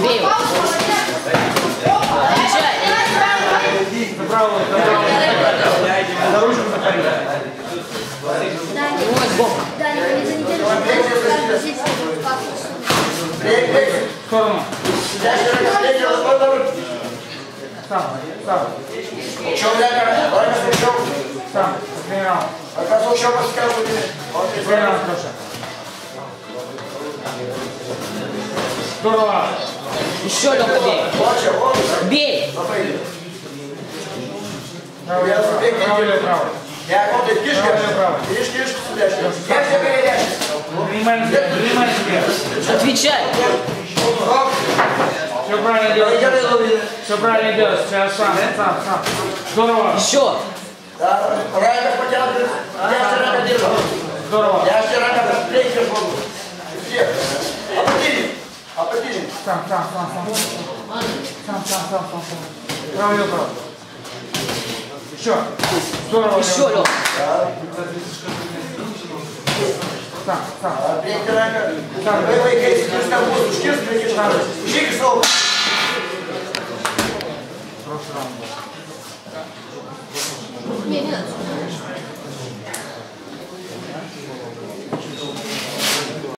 Бей его. Отвечай. Направо. За ручку заходи. Ой, бог. В сторону. Сам. Сам. Тренировал. Тренировал хорошо. Здорово. Еще, Лёха, бей. Бей. Право. Принимай себе. Отвечай. Все правильно делаешь. Все правильно делаешь. Сейчас сам. Здорово. Еще. Здорово. Сам. Право. Еще. Здорово. Еще, Лёха. Сам. Не надо.